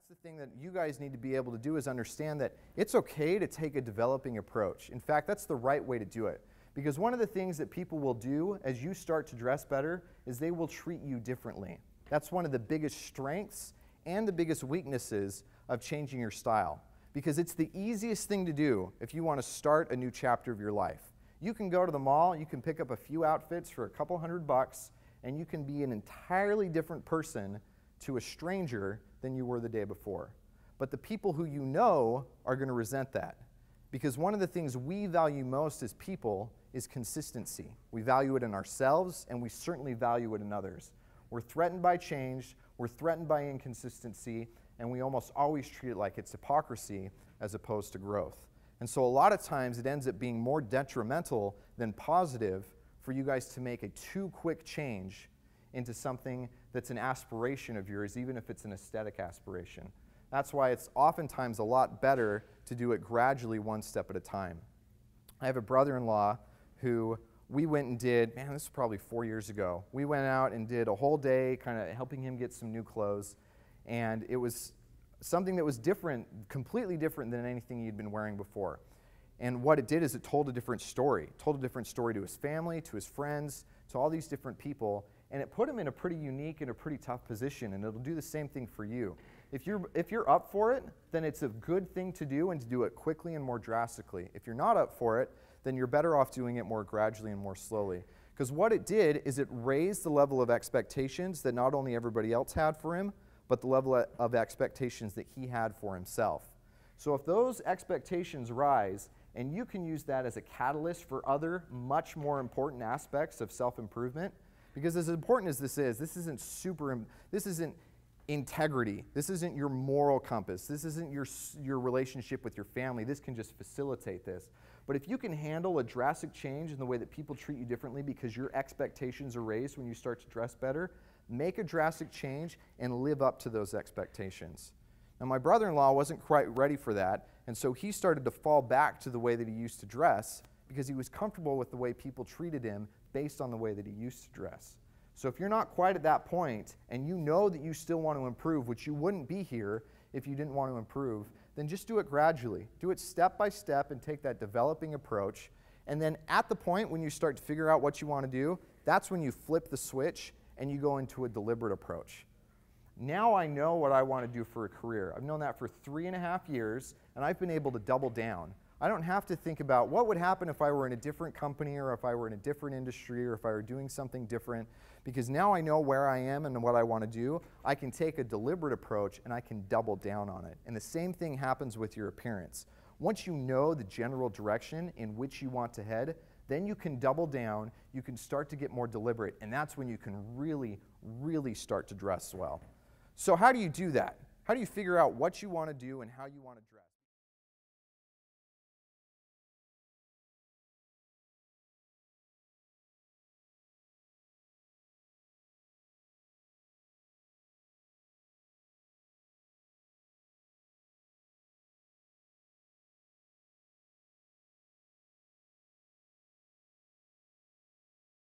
that's the thing that you guys need to be able to do, is understand that it's okay to take a developing approach. In fact, that's the right way to do it. Because one of the things that people will do as you start to dress better is they will treat you differently. That's one of the biggest strengths and the biggest weaknesses of changing your style. Because it's the easiest thing to do if you want to start a new chapter of your life. You can go to the mall, you can pick up a few outfits for a couple $100, and you can be an entirely different person to a stranger than you were the day before. But the people who you know are going to resent that. Because one of the things we value most as people is consistency. We value it in ourselves, and we certainly value it in others. We're threatened by change, we're threatened by inconsistency, and we almost always treat it like it's hypocrisy as opposed to growth. And so a lot of times it ends up being more detrimental than positive for you guys to make a too quick change into something that's an aspiration of yours, even if it's an aesthetic aspiration. That's why it's oftentimes a lot better to do it gradually, one step at a time. I have a brother-in-law who we went and did, man, this was probably 4 years ago. We went out and did a whole day kind of helping him get some new clothes. And it was something that was different, completely different than anything he'd been wearing before. And what it did is it told a different story. It told a different story to his family, to his friends, to all these different people. And it put him in a pretty unique and a pretty tough position. And it'll do the same thing for you. If you're up for it, then it's a good thing to do, and to do it quickly and more drastically. If you're not up for it, then you're better off doing it more gradually and more slowly. Because what it did is it raised the level of expectations that not only everybody else had for him, but the level of expectations that he had for himself. So if those expectations rise, and you can use that as a catalyst for other much more important aspects of self-improvement, because as important as this isn't integrity, this isn't your moral compass, this isn't your relationship with your family, this can just facilitate this. But if you can handle a drastic change in the way that people treat you differently because your expectations are raised when you start to dress better, make a drastic change and live up to those expectations. Now, my brother-in-law wasn't quite ready for that, and so he started to fall back to the way that he used to dress because he was comfortable with the way people treated him based on the way that he used to dress. So if you're not quite at that point, and you know that you still want to improve, which you wouldn't be here if you didn't want to improve, then just do it gradually. Do it step by step and take that developing approach. And then at the point when you start to figure out what you want to do, that's when you flip the switch and you go into a deliberate approach. Now I know what I want to do for a career. I've known that for 3.5 years, and I've been able to double down. I don't have to think about what would happen if I were in a different company, or if I were in a different industry, or if I were doing something different, because now I know where I am and what I want to do. I can take a deliberate approach and I can double down on it. And the same thing happens with your appearance. Once you know the general direction in which you want to head, then you can double down, you can start to get more deliberate, and that's when you can really, really start to dress well. So how do you do that? How do you figure out what you want to do and how you want to dress?